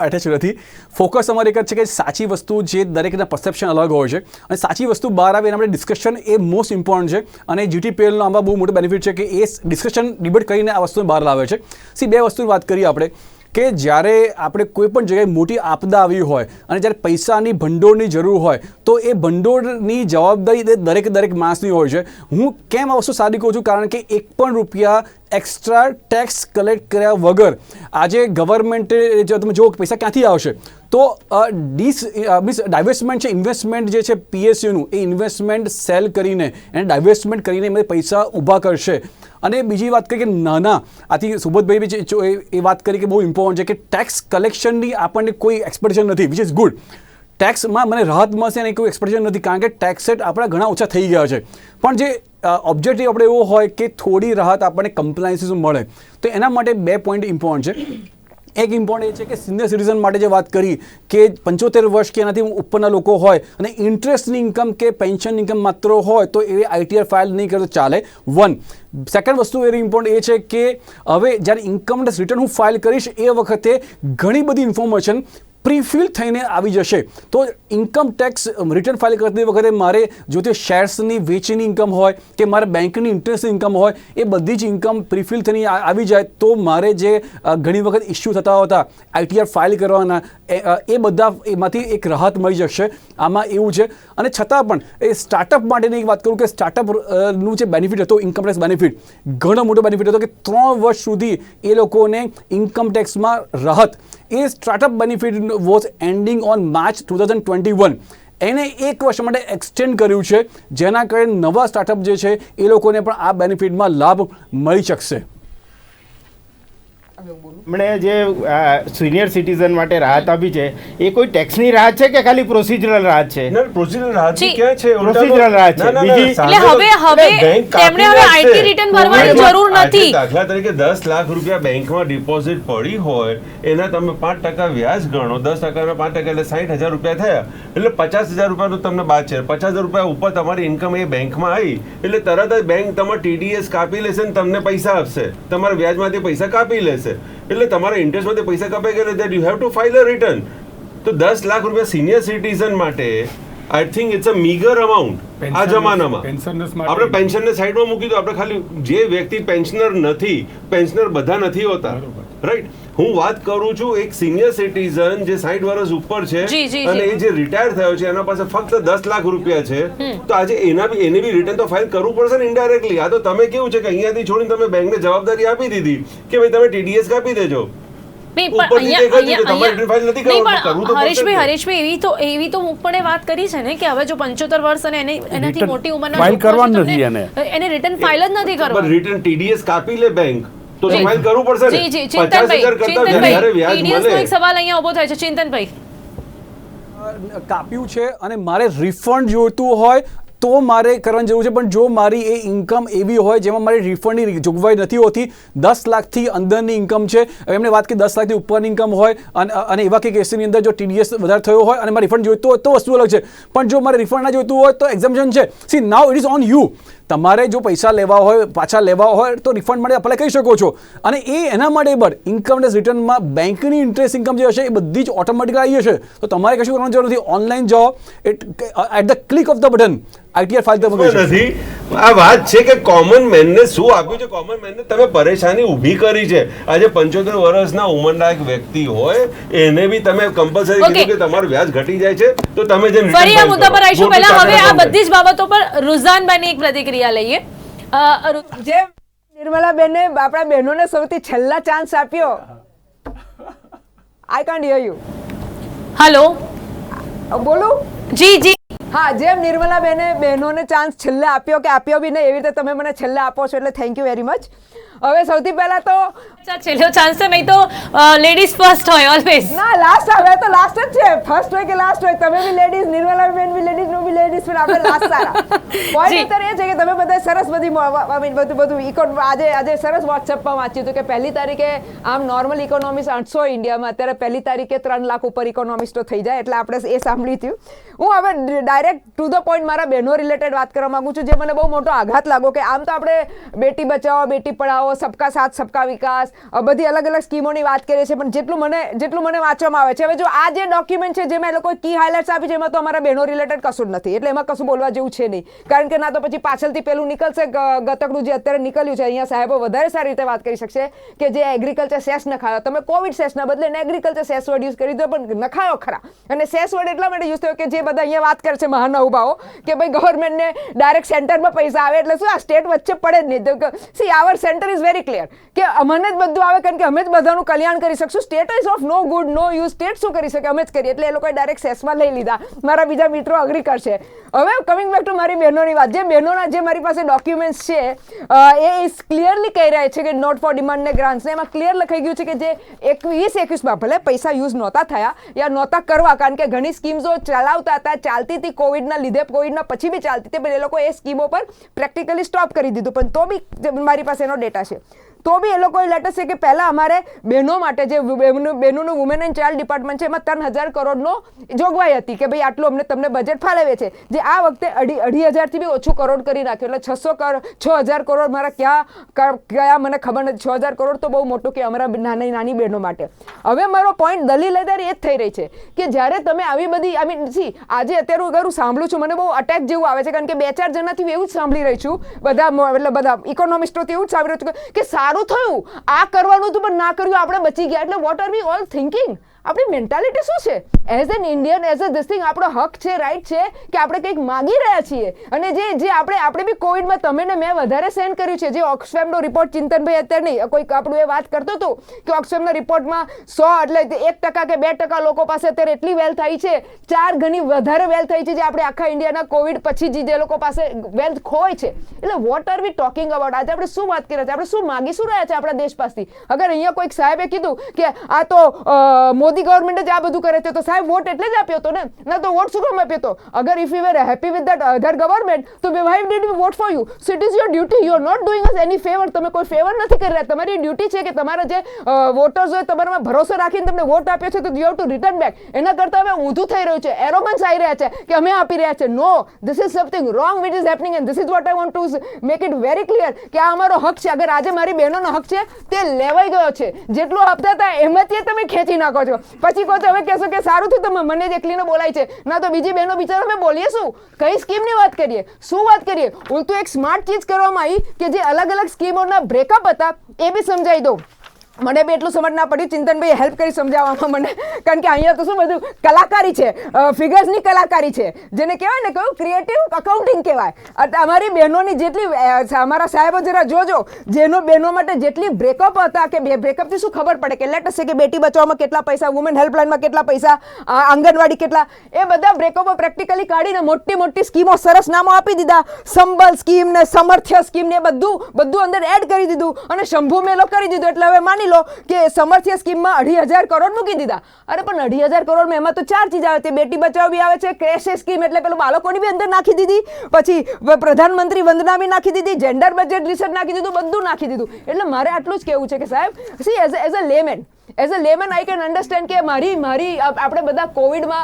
અટેચ નથી. ફોકસ અમારે એક જ છે કે સાચી વસ્તુ જે દરેકના પરસેપ્શન અલગ હોય છે અને સાચી વસ્તુ બહાર આવે એના માટે ડિસ્કશન એ મોસ્ટ ઇમ્પોર્ટન્ટ છે. અને જીટીપીએલનો આમાં બહુ મોટો બેનિફિટ છે કે એ ડિસ્કશન ડિબેટ કરીને આ વસ્તુને બહાર લાવે છે. બે વસ્તુની વાત કરીએ આપણે કે જ્યારે આપણે કોઈ પણ જગ્યાએ મોટી આપદા આવી હોય અને જ્યારે પૈસાની ભંડોળની જરૂર હોય તો એ ભંડોળની જવાબદારી દરેક માણસની હોય છે. હું કેમ આ વસ્તુ સારી કહું છું? કારણ કે એક પણ રૂપિયા એક્સ્ટ્રા ટેક્સ કલેક્ટ કર્યા વગર આજે ગવર્મેન્ટે, જો તમે જુઓ પૈસા ક્યાંથી આવશે, તો મીન્સ ડાયવેસ્ટમેન્ટ છે, ઇન્વેસ્ટમેન્ટ જે છે પીએસયુનું, એ ઇન્વેસ્ટમેન્ટ સેલ કરીને એને ડાયવેસ્ટમેન્ટ કરીને એમાં પૈસા ઊભા કરશે. અને બીજી વાત કરીએ કે નાના, આથી સુબોધભાઈ બી એ વાત કરી કે બહુ ઇમ્પોર્ટન્ટ છે કે ટેક્સ કલેક્શનની આપણને કોઈ એક્સપેક્ટેશન નથી, વિચ ઇઝ ગુડ. ટેક્સમાં મને રાહત મળશે અને કોઈ એક્સપેક્ટેશન નથી, કારણ કે ટેક્સ રેટ આપણા ઘણા ઓછા થઈ ગયા છે. પણ જે ઓબ્જેક્ટિવ આપણે એવો હોય કે થોડી રાહત આપણને કમ્પ્લાયન્સીસ મળે, તો એના માટે 2 પોઈન્ટ ઇમ્પોર્ટન્ટ છે. એક ઇમ્પોર્ટન્ટ એ છે કે સિનિયર સિટીઝન માટે જે વાત કરી કે 75 વર્ષ કે એનાથી ઉપરના લોકો હોય અને ઇન્ટરેસ્ટની ઇન્કમ કે પેન્શન ઇન્કમ માત્ર હોય તો એ આઈટીઆર ફાઇલ નહીં કરે તો ચાલે. 1. સેકન્ડ વસ્તુ વેરી ઇમ્પોર્ટન્ટ એ છે કે હવે જ્યારે ઇન્કમ ટેક્સ રિટર્ન હું ફાઇલ કરીશ એ વખતે ઘણી બધી ઇન્ફોર્મેશન પ્રીફિલ થઈને આવી જશે. તો ઇન્કમ ટેક્સ રિટર્ન ફાઇલ કરતી વખતે મારે જો તે શેર્સની વેચીની ઇન્કમ હોય કે મારે બેંકની ઇન્ટરેસ્ટની ઇન્કમ હોય, એ બધી જ ઇન્કમ પ્રીફિલ થઈને આવી જાય તો મારે જે ઘણી વખત ઇસ્યુ થતા હતા આઈટીઆર ફાઇલ કરવાના, એ બધા એમાંથી એક રાહત મળી જશે. આમાં એવું છે. અને છતાં પણ એ સ્ટાર્ટઅપ માટેની એક વાત કરું કે સ્ટાર્ટઅપનું જે બેનિફિટ હતો, ઇન્કમ ટેક્સ બેનિફિટ, ઘણો મોટો બેનિફિટ હતો કે 3 વર્ષ સુધી એ લોકોને ઇન્કમ ટેક્સમાં રાહત. એ startup benefit was ending on March 2021. એને 1 વર્ષ માટે એક્સટેન્ડ કર્યું છે, જેના કારણે નવા સ્ટાર્ટઅપ જે છે એ લોકોને પણ આ બેનિફિટમાં લાભ મળી શકશે. એમણે જે સિનિયર સિટીઝન માટે રાહત આપી છે એ કોઈ ટેક્સની રાહત છે કે ખાલી પ્રોસિજરલ રાહત છે? ના, પ્રોસિજરલ રાહત જી. ક્યાં છે? પ્રોસિજરલ રાહત છે. બીજી એટલે હવે તેમણે હવે આઈટી રિટર્ન ભરવાની જરૂર નથી. દાખલા તરીકે 10 લાખ રૂપિયા બેંકમાં ડિપોઝિટ પડી હોય, એના તમે 5% વ્યાજ ગણો, 10% 5% એટલે 60,000 રૂપિયા થયા, એટલે 50,000 રૂપિયાનું તમને બાદ છે. 50,000 રૂપિયા ઉપર તમારી ઇન્કમ એ બેંકમાં આવી એટલે તરત જ બેંક તમારા TDS કાપી લેશે અને તમને પૈસા આપશે, તમારા વ્યાજમાંથી પૈસા કાપી લેશે. એટલે તમારા ઇન્ટરેસ્ટમાંથી પૈસા કપાઈ ગયા, that you have to file a return. તો 10 લાખ રૂપિયા સિનિયર સિટીઝન માટે I think it's a meagre amount આ જમાનામાં. આપણે પેન્શનને સાઈડમાં મૂકી દો, આપણે ખાલી જે વ્યક્તિ પેન્શનર નથી, પેન્શનર બધા નથી હોતા, રાઈટ? હું વાત કરું છું એક સિનિયર સિટીઝન જે 60 વર્ષ ઉપર છે અને એ જે રિટાયર થયો છે, એના પાસે ફક્ત 10 લાખ રૂપિયા છે, તો આજે એને બી રિટર્ન તો ફાઇલ કરવું પડશે ને ઇનડાયરેક્ટલી. આ તો તમે કેવું છે કે અહીંયાથી છોડીને તમે બેંકને જવાબદારી આપી દીધી કે ભાઈ તમે TDS કાપી દેજો. હરેશભાઈ એવી તો હું પણ વાત કરી છે ને કે હવે જો 75 વર્ષ અને એનાથી મોટી ઉંમરના ફાઇલ કરવાનું નથી એને રિટર્ન ફાઇલ જ નથી કરવાની. રિટર્ન TDS કાપી લે બેંક તો ફાઇલ કરવું પડશે ને. જી જી ચિંતનભાઈ TDS નો એક સવાલ અહીંયા ઊભો થાય છે. ચિંતનભાઈ, કાપ્યું છે અને મારે રિફંડ જોઈતું હોય તો મારે કરવાની જરૂર છે, પણ જો મારી એ ઇન્કમ એવી હોય જેમાં મારી રિફંડની જોગવાઈ નથી હોતી, 10 લાખથી અંદરની ઇન્કમ છે, એમને વાત કે 10 લાખથી ઉપરની ઇન્કમ હોય અને એવા કંઈક કેસની અંદર જો TDS વધારે થયો હોય અને મારે રિફંડ જોઈતું હોય તો વસ્તુ અલગ છે. પણ જો મારે રિફંડ ના જોઈતું હોય તો એક્ઝમ્પશન છે. C now it is on you. તમારે જો પૈસા લેવા હોય, પાછા લેવા હોય તો રિફંડ માટે એપ્લાય કરી શકો છો. અને એના માટે પણ ઇન્કમ ટેક્સ રિટર્નમાં બેંકની ઇન્ટરેસ્ટ ઇન્કમ જે હશે એ બધી જ ઓટોમેટિક આવી જશે. તો તમારે કશું કરવાની જરૂર નથી. ઓનલાઈન જાઓ, at the click of the button ITR file તમે નથી. આ વાત છે કે કોમન મેનને શું આપ્યું છે, કોમન મેનને તમે પરેશાની ઊભી કરી છે. આજે 75 વર્ષના ઉંમરના એક વ્યક્તિ હોય એને બી તમે કમ્પલસરી કીધું કે તમારું વ્યાજ ઘટી જાય છે તો તમે જે ફરી આ મુદ્દા પર આવીશું. પહેલા હવે આ બધી જ બાબતો પર રુઝાનભાઈની એક પ્રતિક્રિયા લઈએ. જેમ નિર્મલાબેને આપણા બહેનોને સૌથી છેલ્લા ચાન્સ આપ્યો. I can't here you. Hello, બોલું? જી જી. હા, જેમ નિર્મલાબેને બહેનોને ચાન્સ છેલ્લે આપ્યો કે આપ્યો બી નહીં, એવી રીતે તમે મને છેલ્લે આપો છો, એટલે થેન્ક યુ વેરી મચ. હવે સૌથી પહેલા તો છેલ્લો ચાન્સ છે, નહીં તો લેડીઝ ફર્સ્ટ હોય ઓલવેઝ. ના લાસ્ટ હવે તો લાસ્ટ જ છે, ફર્સ્ટ હોય કે લાસ્ટ હોય, તમે બી લેડીઝ, નિર્મલા બેન બી લેડીઝ, નું બી લેડીઝ, પણ આપણે લાસ્ટ સારા. પોઈન્ટ અત્યારે એ છે કે તમે બધા સરસ બધું આજે સરસ વોટ્સએપમાં વાંચ્યું હતું કે 1લી તારીખે આમ નોર્મલ ઇકોનોમિક્સ 800 ઇન્ડિયામાં, અત્યારે 1લી તારીખે 3 લાખ ઉપર ઇકોનોમિસ્ટો થઈ જાય, એટલે આપણે એ સાંભળ્યું હતું. હું હવે ડાયરેક્ટ ટુ ધ પોઈન્ટ મારા બહેનો રિલેટેડ વાત કરવા માંગુ છું, જે મને બહુ મોટો આઘાત લાગ્યો કે આમ તો આપણે બેટી બચાવો, બેટી પઢાઓ, સબકા સાથ સબકા વિકાસ, બધી અલગ અલગ સ્કીમોની વાત કરીએ છીએ, પણ જેટલું મને વાંચવામાં આવે છે, હવે જો આ જે ડોક્યુમેન્ટ છે જેમાં એ લોકોએ કી હાઇલાઇટ્સ આપી છે, એમાં તો અમારા બહેનો રિલેટેડ કશું જ નથી, એટલે એમાં કશું બોલવા જેવું છે નહીં. કારણ કે ના તો પછી પાછળથી પેલું નીકળશે ગતકનું જે અત્યારે નીકળ્યું છે, અહીંયા સાહેબો વધારે સારી રીતે વાત કરી શકશે કે જે એગ્રીકલ્ચર સેસ નખાયો, તમે કોવિડ સેસના બદલે એગ્રીકલ્ચર સેસ વર્ડ યુઝ કરી દો, પણ નખાયો ખરા. અને સેસ વર્ડ એટલા માટે યુઝ થયો કે જે બધા અહીંયા વાત કરે છે મહાનુભાવો કે ભાઈ ગવર્મેન્ટને ડાયરેક્ટ સેન્ટરમાં પૈસા આવે એટલે શું આ સ્ટેટ વચ્ચે પડે જ નહીં. See our centre is very clear કે અમને જ બધું આવે, કારણ કે અમે જ બધાનું કલ્યાણ કરી શકશું. State is of no good no use, state શું કરી શકે, અમે જ કરીએ, એટલે એ લોકોએ ડાયરેક્ટ સેસમાં લઈ લીધા. મારા બીજા મિત્રો અગ્રી કરશે. હવે કમિંગ બેક ટુ મારી બહેનોની વાત, જે બહેનોના જે મારી પાસે ડોક્યુમેન્ટ્સ છે એ ક્લિયરલી કહી રહ્યા છે કે નોટ ફોર ડિમાન્ડ ને ગ્રાન્ટ્સ, એમાં ક્લિયર લખાઈ ગયું છે કે જે 2021માં ભલે પૈસા યુઝ નહોતા થયા યા નહોતા કરવા, કારણ કે ઘણી સ્કીમ્સો ચલાવતા હતા, ચાલતી હતી કોવિડના લીધે, કોવિડના પછી બી ચાલતી હતી, પણ એ લોકો એ સ્કીમો પર પ્રેક્ટિકલી સ્ટોપ કરી દીધું. પણ તો બી મારી પાસે એનો ડેટા છે, તો બી એ લોકોએ લેટેસ્ટ છે કે પહેલાં અમારે બહેનો માટે જે બહેનોનું વુમેન એન્ડ ચાઇલ્ડ ડિપાર્ટમેન્ટ છે, એમાં 3000 કરોડનો જોગવાઈ હતી કે ભાઈ આટલું અમને તમને બજેટ ફાળવે છે, જે આ વખતે 2,500થી બી ઓછું કરોડ કરી નાખ્યું, એટલે 6,000 કરોડ મારા ક્યાં મને ખબર નથી. 6,000 કરોડ તો બહુ મોટું કે અમારા નાની બહેનો માટે. હવે મારો પોઈન્ટ દલીલ અત્યારે એ જ થઈ રહી છે કે જ્યારે તમે આવી બધી આજે અત્યારે હું સાંભળું છું, મને બહુ અટેક જેવું આવે છે, કારણ કે 2-4 જણાથી એવું જ સાંભળી રહી છું, બધા ઇકોનોમિસ્ટોથી એવું જ સાંભળી રહ્યું છું કે સારું થયું, આ કરવાનું હતું પણ ના કર્યું, આપણે બચી ગયા. એટલે what are we all thinking? આપણી મેન્ટાલિટી શું છે? As an Indian, as a this thing, આપણો હક છે, રાઈટ છે કે આપણે કંઈક માગી રહ્યા છીએ. અને જે આપણે બી કોવિડમાં તમે ને મેં વધારે સહન કર્યું છે. જે ઓક્સફેમનો રિપોર્ટ ચિંતનભાઈ અત્યારે નહીં, કોઈક આપણું એ વાત કરતો હતો કે ઓક્સફેમના રિપોર્ટમાં 100 એટલે 1% કે 2% લોકો પાસે અત્યારે એટલી વેલ્થ આવી છે, 4 ગણી વધારે વેલ્થ થઈ છે, જે આપણે આખા ઇન્ડિયાના કોવિડ પછી જે લોકો પાસે વેલ્થ ખોય છે. એટલે what are we talking about? આજે આપણે શું વાત કરી રહ્યા છે? આપણે શું માગી શું રહ્યા છે આપણા દેશ પાસેથી? અગર અહીંયા કોઈક સાહેબે કીધું કે આ તો મોદી ગવર્મેન્ટ જ આ બધું કરે છે, તો સાહેબ વોટ એટલે જ આપ્યો હતો ને, ના તો વોટ શું કામ આપ્યો હતો? અગર if you were happy with that other government, તો why did we vote for you? So it is your duty, you are not doing us any favour. તમે કોઈ ફેવર નથી કરી રહ્યા, તમારી ડ્યુટી છે કે તમારા જે વોટર્સ હોય તમારામાં ભરોસો રાખીને તમને વોટ આપ્યો છે, તો you have two return back. એના કરતાં હવે ઊંધું થઈ રહ્યું છે, એરોગન્સ આવી રહ્યા છે કે અમે આપી રહ્યા છે. No, this is something wrong which is happening, and this is what I want to make it very clear કે આ અમારો હક છે. અગર આજે મારી બહેનોનો હક છે તે લેવાઈ ગયો છે, જેટલું આપતા હતા એમાંથી તમે ખેંચી નાખો છો. પછી કહો છો હવે કહેશો કે સારું થયું તમે મને જ એકલીને બોલાય છે, ના તો બીજી બહેનો બિચારા અમે બોલીએ શું? કઈ સ્કીમની વાત કરીએ, શું વાત કરીએ? ઉલટું એક સ્માર્ટ ચીજ કરવામાં આવી કે જે અલગ અલગ સ્કીમોના બ્રેકઅપ હતા એ બી સમજાવી દો. મને બી એટલું સમજ ના પડ્યું, ચિંતનભાઈ હેલ્પ કરી સમજાવવામાં મને, કારણ કે અહીંયા તો શું બધું કલાકારી છે, ફિગર્સની કલાકારી છે, જેને કહેવાય ને કયું ક્રિએટિવ અકાઉન્ટિંગ કહેવાય. અમારી બહેનોની જેટલી, અમારા સાહેબો જરા જોજો, જેનો બહેનો માટે જેટલી બ્રેકઅપ હતા કે બ્રેકઅપથી શું ખબર પડે કે લેટ અસ સે કે બેટી બચાવમાં કેટલા પૈસા, વુમેન હેલ્પલાઇનમાં કેટલા પૈસા, આંગણવાડી કેટલા, એ બધા બ્રેકઅપો પ્રેક્ટિકલી કાઢીને મોટી મોટી સ્કીમો સરસ નામો આપી દીધા. સંબલ સ્કીમ ને સમર્થ્ય સ્કીમ ને બધું અંદર એડ કરી દીધું અને શંભુ મેલો કરી દીધો. એટલે હવે માની લો કે સમર્થ્ય સ્કીમમાં 2,500 કરોડ મૂકી દીધા. અરે પણ 2,500 કરોડમાં એમાં તો 4 ચીજ આવે છે, બેટી બચાવ બી આવે છે, ક્રેશ સ્કીમ એટલે પેલું બાળકોની બી અંદર નાખી દીધી, પછી પ્રધાનમંત્રી વંદના બી નાખી દીધી, જેન્ડર બજેટ રિસર્ચ નાખી દીધું, બધું નાખી દીધું. એટલે મારે આટલું જ કહેવું છે કે સાહેબ, see as a layman I can understand કે મારી આપણે બધા કોવિડમાં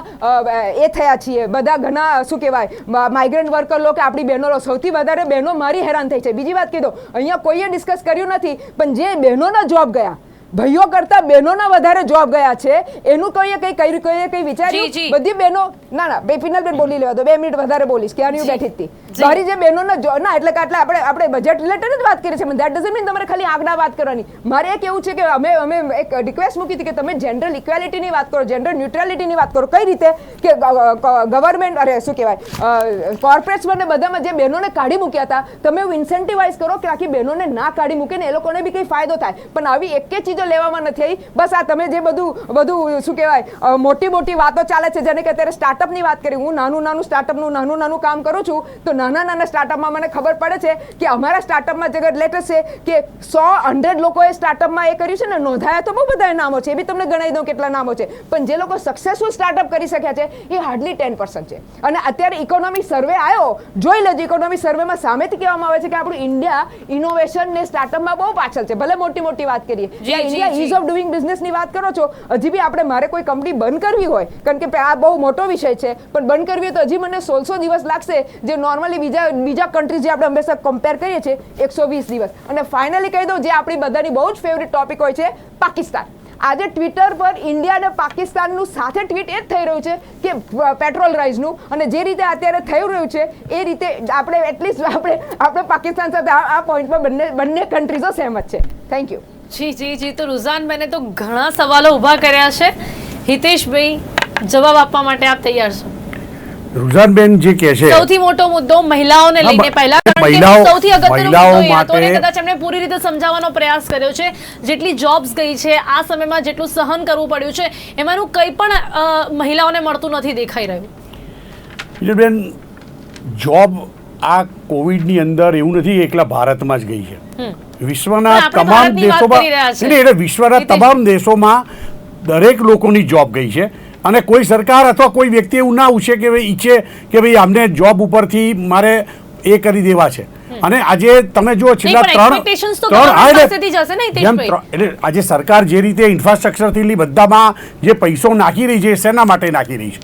એ થયા છીએ, બધા ઘણા શું કહેવાય માઇગ્રન્ટ વર્કર લો કે આપણી બહેનો લો, સૌથી વધારે બહેનો મારી હેરાન થઈ છે. બીજી વાત કીધો, અહીંયા કોઈએ ડિસ્કસ કર્યું નથી, પણ જે બહેનોના જોબ ગયા, ભાઈઓ કરતા બહેનોના વધારે જોબ ગયા છે, એનું કઈ કર્યું, કઈ વિચાર્યું? બધી બહેનો, ના પિનલબેન બોલી લેવા દો, 2 મિનિટ વધારે બોલીશ, ક્યાં હું બેઠી હતી. મારી જે બહેનોના ના એટલે કે આપણે બજેટ રિલેટેડ જ વાત કરીએ છીએ, દેટ ડઝન્ટ મીન તમારે ખાલી આંકડા વાત કરવાની. મારે એ કેવું છે કે અમે એક રિક્વેસ્ટ મૂકી હતી કે તમે જેન્ડર ઇક્વાલિટીની વાત કરો, જેન્ડર ન્યુટ્રાલિટીની વાત કરો. કઈ રીતે કે ગવર્મેન્ટ, અરે શું કહેવાય, કોર્પોરેટ્સમાં ને બધામાં જે બહેનોને કાઢી મૂક્યા હતા, તમે એવું ઇન્સેન્ટિવાઇઝ કરો કે આખી બહેનોને ના કાઢી મૂકે ને એ લોકોને બી કંઈ ફાયદો થાય. પણ આવી એક ચીજ લેવામાં નથી આવી. બસ આ તમે જે બધું શું કહેવાય મોટી વાતો ચાલે છે, જેને કે અત્યારે સ્ટાર્ટઅપની વાત કરી. હું નાનું સ્ટાર્ટઅપનું નાનું કામ કરું છું, તો નાના સ્ટાર્ટઅપમાં મને ખબર પડે છે કે અમારા સ્ટાર્ટઅપમાં જગત લેટેસ્ટ છે કે 100 લોકોએ સ્ટાર્ટઅપમાં એ કર્યું છે ને, નોંધાયા તો બહુ બધા નામો છે, એ બી તમને ગણાવી દઉં કેટલા નામો છે, પણ જે લોકો સક્સેસફુલ સ્ટાર્ટઅપ કરી શક્યા છે એ હાર્ડલી 10% છે. અને અત્યારે ઇકોનોમિક સર્વે આવ્યો, જોઈ લેજો, ઇકોનોમિક સર્વેમાં સામેથી કહેવામાં આવે છે કે આપણું ઇન્ડિયા ઇનોવેશન ને સ્ટાર્ટઅપમાં બહુ પાછળ છે. ભલે મોટી વાત કરીએ, ઇન્ડિયા ઇઝ ઓફ ડુઇંગ બિઝનેસની વાત કરો છો, હજી બી આપણે મારે કોઈ કંપની બંધ કરવી હોય, કારણ કે આ બહુ મોટો વિષય છે, પણ બંધ કરવી હોય તો હજી મને 1600 દિવસ લાગશે, જે નોર્મલી બીજા કન્ટ્રી જે આપણે હંમેશા કમ્પેર કરીએ છીએ 120 દિવસ. અને ફાઇનલી કહી દઉં, જે આપણી બધાની બહુ જ ફેવરિટ ટોપિક હોય છે, પાકિસ્તાન. આજે ટ્વિટર પર ઇન્ડિયા અને પાકિસ્તાનનું સાથે ટ્વીટ એ જ થઈ રહ્યું છે કે પેટ્રોલ રાઇઝનું, અને જે રીતે અત્યારે થઈ રહ્યું છે એ રીતે આપણે એટલીસ્ટ આપણે પાકિસ્તાન સાથે આ પોઈન્ટમાં બંને કન્ટ્રીઝો સહેમત છે. Thank you. જી. તો રુઝાનબેને તો ઘણા સવાલો ઊભા કર્યા છે. હિતેશભાઈ, જવાબ આપવા માટે આપ તૈયાર છો? રુઝાનબેન જે કહે છે, સૌથી મોટો મુદ્દો મહિલાઓને લઈને પહેલા, કારણ કે સૌથી અગત્યનો મુદ્દો એ હતો અને કદાચ એમણે પૂરી રીતે સમજાવવાનો પ્રયાસ કર્યો છે. જેટલી જોબ્સ ગઈ છે આ સમયમાં, જેટલું સહન કરવું પડ્યું છે, એમાંનું કંઈ પણ મહિલાઓને મળતું નથી દેખાઈ રહ્યું. બેન, જોબ આ કોવિડની અંદર એવું નથી એકલા ભારતમાં જ ગઈ છે, વિશ્વના તમામ દેશોમાં, વિશ્વના તમામ દેશોમાં દરેક લોકોની જોબ ગઈ છે. અને કોઈ સરકાર અથવા કોઈ વ્યક્તિ એવું ના ઈચ્છે કે ભાઈ અમને જોબ ઉપરથી મારે એ કરી દેવા છે. અને આજે તમે જો છેલ્લા એટલે આજે સરકાર જે રીતે ઇન્ફ્રાસ્ટ્રક્ચરથી બધામાં જે પૈસો નાખી રહી છે, શેના માટે નાખી રહી છે?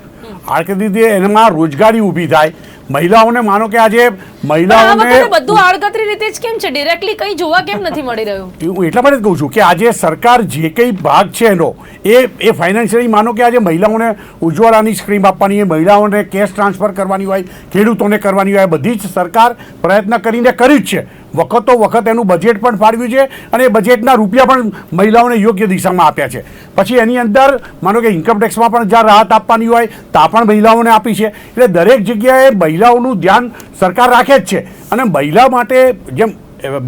આર્થિક રીતે એમાં રોજગારી ઊભી થાય. મહિલાઓને માનો કે આજે મહિલાઓને બધું આડકતરી રીતે જ કેમ છે, ડાયરેક્ટલી કંઈ જોવા કેમ નથી મળી રહ્યું? હું એટલા માટે જ કહું છું કે આજે સરકાર જે કંઈ ભાગ છે એનો એ ફાઇનાન્શિયલી માનો કે આજે મહિલાઓને ઉજ્જવલાની સ્કીમ આપવાની હોય, મહિલાઓને કેશ ટ્રાન્સફર કરવાની હોય, ખેડૂતોને કરવાની હોય, બધી જ સરકાર પ્રયત્ન કરીને કરી જ છે. વખતો વખત એનું બજેટ પણ ફાળવ્યું છે અને એ બજેટના રૂપિયા પણ મહિલાઓને યોગ્ય દિશામાં આપ્યા છે. પછી એની અંદર માનો કે ઇન્કમ ટેક્સમાં પણ જ્યાં રાહત આપવાની હોય ત્યાં પણ મહિલાઓને આપી છે. એટલે દરેક જગ્યાએ મહિલાઓનું ધ્યાન સરકાર રાખે જ છે. અને મહિલા માટે જેમ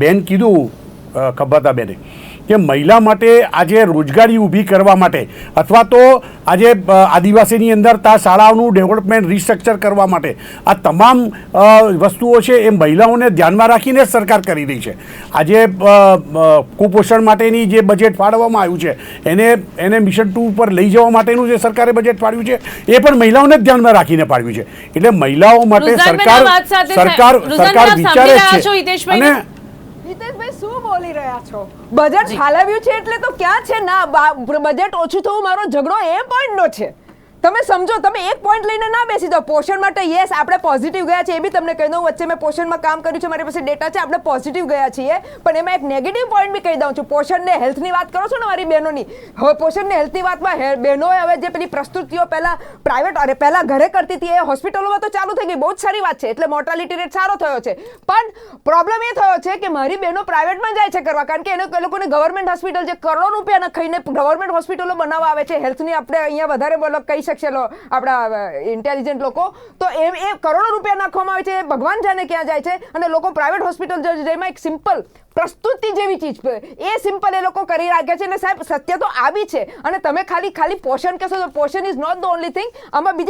બેન કીધું, ખબર બેને, કે મહિલા માટે આજે રોજગારી ઊભી કરવા માટે અથવા તો આજે આદિવાસીની અંદર શાળાઓનું ડેવલપમેન્ટ રિસ્ટ્રક્ચર કરવા માટે આ તમામ વસ્તુઓ છે એ મહિલાઓને ધ્યાનમાં રાખીને સરકાર કરી રહી છે. આજે કુપોષણ માટેની જે બજેટ ફાળવવામાં આવ્યું છે એને મિશન 2 પર લઈ જવા માટેનું જે સરકારે બજેટ ફાળવ્યું છે એ પણ મહિલાઓને ધ્યાનમાં રાખીને ફાળવ્યું છે. એટલે મહિલાઓ માટે સરકાર વિચારે છે. અને હિતેશભાઈ, શું બોલી રહ્યા છો? બજેટ ફાળવ્યું છે એટલે તો ક્યાં છે ના બજેટ ઓછું થવું મારો ઝઘડો એ પોઈન્ટનો છે. તમે સમજો, તમે એક પોઈન્ટ લઈને ના બેસી જાઓ. પોષણ માટે યસ આપણે પોઝિટિવ ગયા છે, એ બી તમને કહી દઉં. વચ્ચે મેં પોષણમાં કામ કર્યું છે, મારી પાસે ડેટા છે, આપણે પોઝિટિવ ગયા છીએ. પણ એમાં એક નેગેટિવ પોઈન્ટ બી કહી દઉં છું. પોષણને હેલ્થની વાત કરો છો ને મારી બહેનોની, હવે પોષણને હેલ્થની વાતમાં બહેનોએ હવે જે પેલી પ્રસ્તુતિઓ પહેલા ઘરે કરતી હતી એ હોસ્પિટલોમાં તો ચાલુ થઈ ગઈ, બહુ જ સારી વાત છે. એટલે મોર્ટાલિટી રેટ સારો થયો છે. પણ પ્રોબ્લેમ એ થયો છે કે મારી બહેનો પ્રાઇવેટમાં જાય છે કરવા, કારણ કે એ લોકોને ગવર્મેન્ટ હોસ્પિટલ જે કરોડો રૂપિયા ખાઈને ગવર્મેન્ટ હોસ્પિટલો બનાવવા આવે છે હેલ્થની, આપણે અહીંયા વધારે કહી શકશે આપણા ઇન્ટેલિજન્ટ લોકો, તો એ કરોડો રૂપિયા નાખવામાં આવે છે, ભગવાન જાણે ક્યાં જાય છે. અને લોકો પ્રાઇવેટ હોસ્પિટલ જેમાં એક સિમ્પલ પ્રસ્તુતિ જેવી ચીજ એ સિમ્પલ એ લોકો કરી રાખ્યા છે. અને સાહેબ સત્ય તો આવી છે. અને તમે ખાલી પોષણ કહેશો તો પોષણ is not the only thing. આમાં બીજી